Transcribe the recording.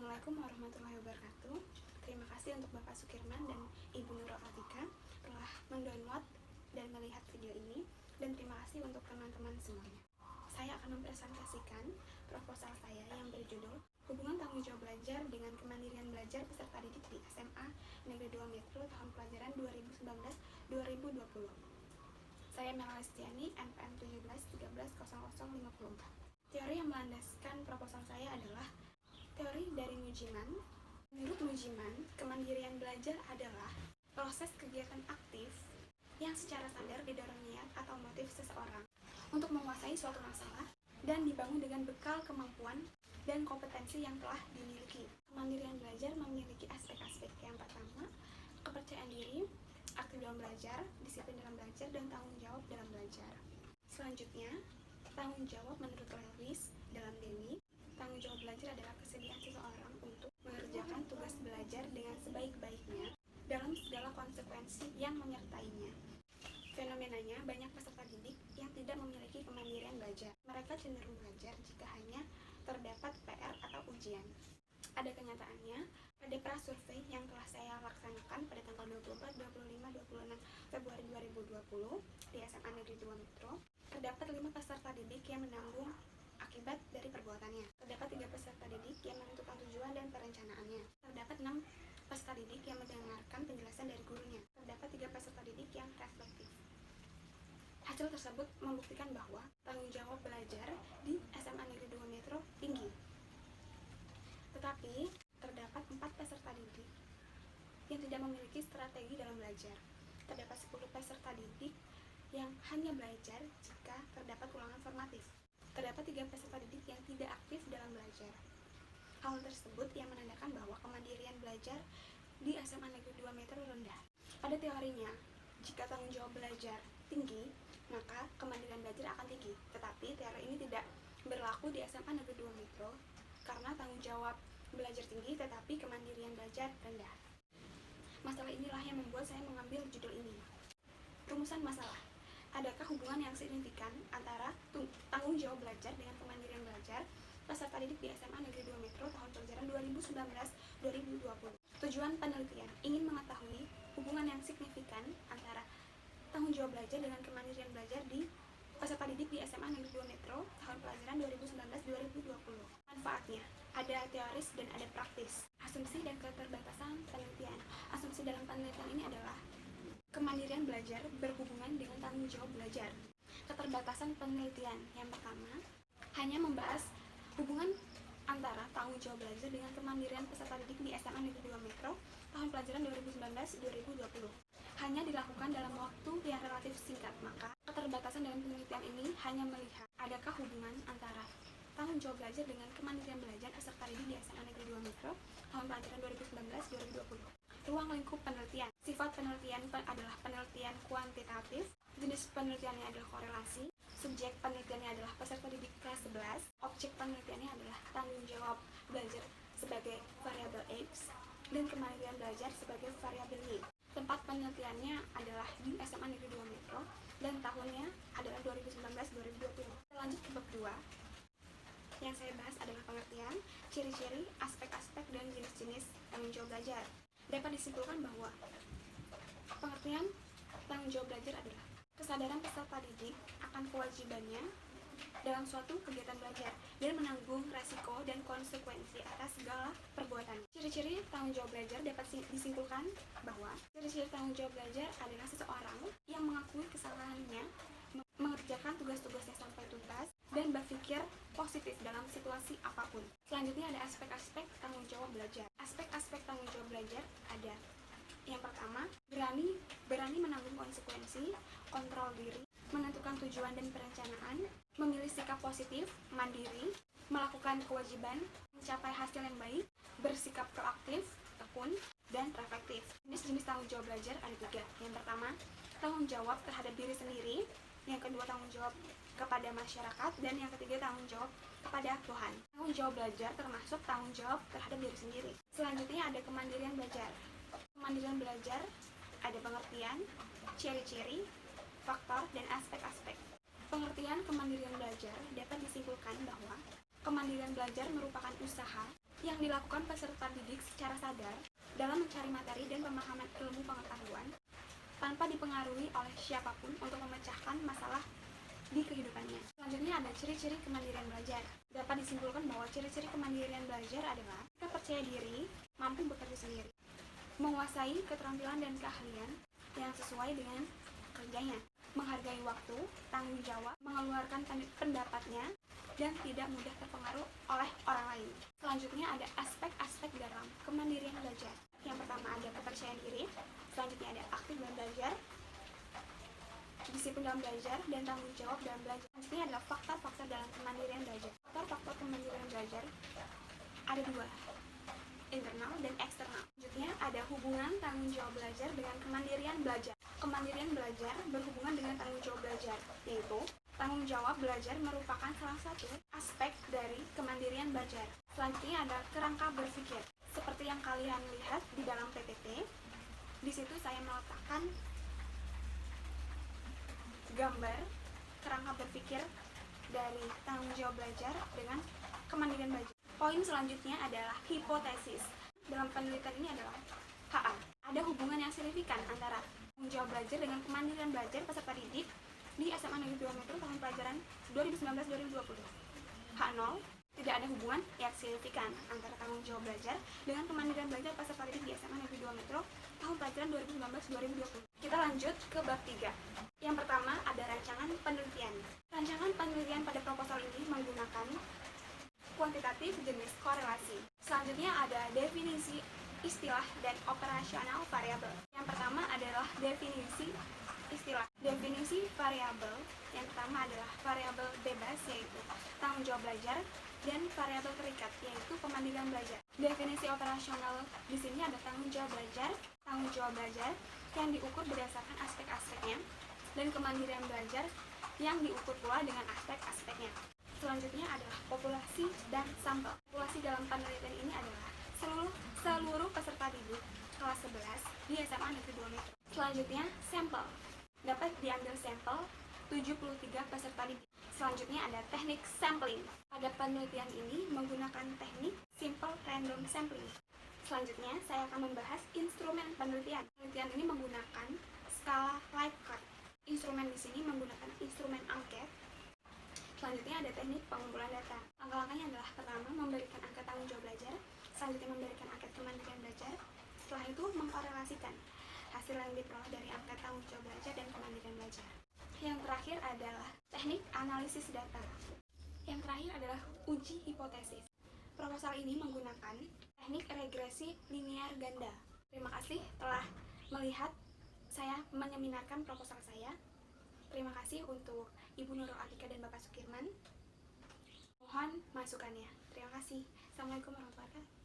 Assalamualaikum warahmatullahi wabarakatuh. Terima kasih untuk Bapak Sukirman dan Ibu Nurul Atika telah mendownload dan melihat video ini, dan terima kasih untuk teman-teman semuanya. Saya akan mempresentasikan proposal saya yang berjudul Hubungan Tanggung Jawab Belajar dengan Kemandirian Belajar Peserta Didik di SMA Negeri 2 Metro tahun pelajaran 2019-2020. Saya Melala Estiani, NPM 17130054. Teori yang melandaskan proposal saya adalah teori dari Nujiman. Menurut Nujiman, kemandirian belajar adalah proses kegiatan aktif yang secara sadar didorong niat atau motif seseorang untuk menguasai suatu masalah dan dibangun dengan bekal kemampuan dan kompetensi yang telah dimiliki. Kemandirian belajar memiliki aspek-aspek. Yang pertama, kepercayaan diri, aktif dalam belajar, disiplin dalam belajar, dan tanggung jawab dalam belajar. Selanjutnya, tanggung jawab menurut Lewis dalam Dewey. Tanggung jawab belajar adalah kesediaan seseorang untuk mengerjakan tugas belajar dengan sebaik-baiknya dalam segala konsekuensi yang menyertainya. Fenomenanya, banyak peserta didik yang tidak memiliki kemandirian belajar. Mereka cenderung belajar jika hanya terdapat PR atau ujian. Ada kenyataannya, pada prasurvei yang telah saya laksanakan pada tanggal 24, 25, 26 Februari 2020 di SMA Negeri 2 Metro, terdapat 5 peserta didik yang menanggung akibat dari perbuatannya. Terdapat 3 peserta didik yang menentukan tujuan dan perencanaannya. Terdapat 6 peserta didik yang mendengarkan penjelasan dari gurunya. Terdapat 3 peserta didik yang reflektif. Hasil tersebut membuktikan bahwa tanggung jawab belajar di SMA Negeri 2 Metro tinggi. Tetapi, terdapat 4 peserta didik yang tidak memiliki strategi dalam belajar. Terdapat 10 peserta didik yang hanya belajar jika terdapat ulangan formatif. Terdapat 3 peserta didik yang tidak aktif dalam belajar. Hal tersebut yang menandakan bahwa kemandirian belajar di SMA Negeri 2 Metro rendah. Pada teorinya, jika tanggung jawab belajar tinggi, maka kemandirian belajar akan tinggi. Tetapi teori ini tidak berlaku di SMA Negeri 2 Metro karena tanggung jawab belajar tinggi tetapi kemandirian belajar rendah. Masalah inilah yang membuat saya mengambil judul ini. Rumusan masalah. Adakah hubungan yang signifikan antara tanggung jawab belajar dengan kemandirian belajar peserta didik di SMA Negeri 2 Metro tahun pelajaran 2019-2020? Tujuan penelitian ingin mengetahui hubungan yang signifikan antara tanggung jawab belajar dengan kemandirian belajar di peserta didik di SMA Negeri 2 Metro tahun pelajaran 2019-2020. Manfaatnya, ada teoris dan ada praktis. Asumsi dan keterbatasan penelitian. Asumsi dalam penelitian ini adalah kemandirian belajar berhubungan dengan tanggung jawab belajar. Keterbatasan penelitian yang pertama, hanya membahas hubungan antara tanggung jawab belajar dengan kemandirian peserta didik di SMA Negeri 2 Metro tahun pelajaran 2019-2020. Hanya dilakukan dalam waktu yang relatif singkat, maka keterbatasan dalam penelitian ini hanya melihat adakah hubungan antara tanggung jawab belajar dengan kemandirian belajar peserta didik di SMA Negeri 2 Metro tahun pelajaran 2019-2020. Ruang lingkup penelitian. Sifat penelitian adalah penelitian kuantitatif. Jenis penelitiannya adalah korelasi. Subjek penelitiannya adalah peserta didik kelas 11. Objek penelitiannya adalah tanggung jawab belajar sebagai variabel X dan kemandirian belajar sebagai variabel Y. Tempat penelitiannya adalah di SMA Negeri 2 Metro dan tahunnya adalah 2019-2020. Lanjut ke bab 2. Yang saya bahas adalah pengertian, ciri-ciri, aspek-aspek, dan jenis-jenis tanggung jawab belajar. Dapat disimpulkan bahwa pengertian tanggung jawab belajar adalah kesadaran peserta didik akan kewajibannya dalam suatu kegiatan belajar dan menanggung resiko dan konsekuensi atas segala perbuatan. Ciri-ciri tanggung jawab belajar dapat disimpulkan bahwa ciri-ciri tanggung jawab belajar adalah seseorang yang mengakui kesalahannya, mengerjakan tugas-tugasnya sampai tuntas, dan berpikir positif dalam situasi apapun. Selanjutnya ada aspek-aspek tanggung jawab belajar. Aspek-aspek tanggung jawab belajar ada yang pertama, berani menanggung konsekuensi, kontrol diri, menentukan tujuan dan perencanaan, memilih sikap positif, mandiri, melakukan kewajiban, mencapai hasil yang baik, bersikap proaktif, tekun, dan reflektif. Jenis-jenis tanggung jawab belajar ada 3. Yang pertama, tanggung jawab terhadap diri sendiri. Yang kedua, tanggung jawab kepada masyarakat. Dan yang ketiga, tanggung jawab kepada Tuhan. Tanggung jawab belajar termasuk tanggung jawab terhadap diri sendiri. Selanjutnya ada kemandirian belajar. Kemandirian belajar ada pengertian, ciri-ciri, faktor, dan aspek-aspek. Pengertian kemandirian belajar dapat disimpulkan bahwa kemandirian belajar merupakan usaha yang dilakukan peserta didik secara sadar dalam mencari materi dan pemahaman ilmu pengetahuan tanpa dipengaruhi oleh siapapun untuk memecahkan masalah di kehidupannya. Selanjutnya ada ciri-ciri kemandirian belajar. Dapat disimpulkan bahwa ciri-ciri kemandirian belajar adalah percaya diri, mampu bekerja sendiri, menguasai keterampilan dan keahlian yang sesuai dengan kerjanya, menghargai waktu, tanggung jawab, mengeluarkan pendapatnya, dan tidak mudah terpengaruh oleh orang lain. Selanjutnya ada aspek-aspek dalam kemandirian belajar. Yang pertama ada kepercayaan diri, selanjutnya ada aktif dalam belajar, disiplin dalam belajar, dan tanggung jawab dalam belajar. Selanjutnya adalah faktor-faktor dalam kemandirian belajar. Faktor-faktor kemandirian belajar ada dua, internal dan eksternal. Selanjutnya ada hubungan tanggung jawab belajar dengan kemandirian belajar. Kemandirian belajar berhubungan dengan tanggung jawab belajar, yaitu tanggung jawab belajar merupakan salah satu aspek dari kemandirian belajar. Selanjutnya ada kerangka berpikir. Seperti yang kalian lihat di dalam PPT, di situ saya meletakkan gambar kerangka berpikir dari tanggung jawab belajar dengan kemandirian belajar. Poin selanjutnya adalah hipotesis. Dalam penelitian ini adalah HA. Ada hubungan yang signifikan antara tanggung jawab belajar dengan kemandirian belajar peserta didik di SMA Negeri 2 Metro tahun pelajaran 2019-2020. H0. Tidak ada hubungan yang signifikan antara tanggung jawab belajar dengan kemandirian belajar peserta didik di SMA Negeri 2 Metro tahun pelajaran 2019-2020. Kita lanjut ke bab 3. Yang pertama ada rancangan penelitian. Rancangan penelitian pada proposal ini menggunakan kuantitatif jenis korelasi. Selanjutnya ada definisi istilah dan operasional variabel. Yang pertama adalah definisi istilah. Definisi variabel yang pertama adalah variabel bebas, yaitu tanggung jawab belajar, dan variabel terikat, yaitu kemandirian belajar. Definisi operasional di sini ada tanggung jawab belajar yang diukur berdasarkan aspek-aspeknya, dan kemandirian belajar yang diukur pula dengan aspek-aspeknya. Selanjutnya adalah populasi dan sampel. Populasi dalam penelitian ini adalah seluruh peserta didik kelas 11 di SMA Negeri 2 Metro. Selanjutnya sampel. Dapat diambil sampel 73 peserta didik. Selanjutnya ada teknik sampling. Pada penelitian ini menggunakan teknik simple random sampling. Selanjutnya saya akan membahas instrumen penelitian. Penelitian ini menggunakan skala Likert. Instrumen di sini menggunakan instrumen angket. Selanjutnya ada teknik pengumpulan data. Langkah-langkahnya adalah pertama memberikan angka tanggung jawab belajar, selanjutnya memberikan angka kemandirian belajar, setelah itu mengkorelasikan hasil yang diperoleh dari angka tanggung jawab belajar dan kemandirian belajar. Yang terakhir adalah teknik analisis data. Yang terakhir adalah uji hipotesis. Proposal ini menggunakan teknik regresi linear ganda. Terima kasih telah melihat saya menyeminarkan proposal saya. Terima kasih untuk Ibu Nurul Atika dan Bapak Sukirman. Mohon masukannya. Terima kasih. Assalamualaikum warahmatullahi wabarakatuh.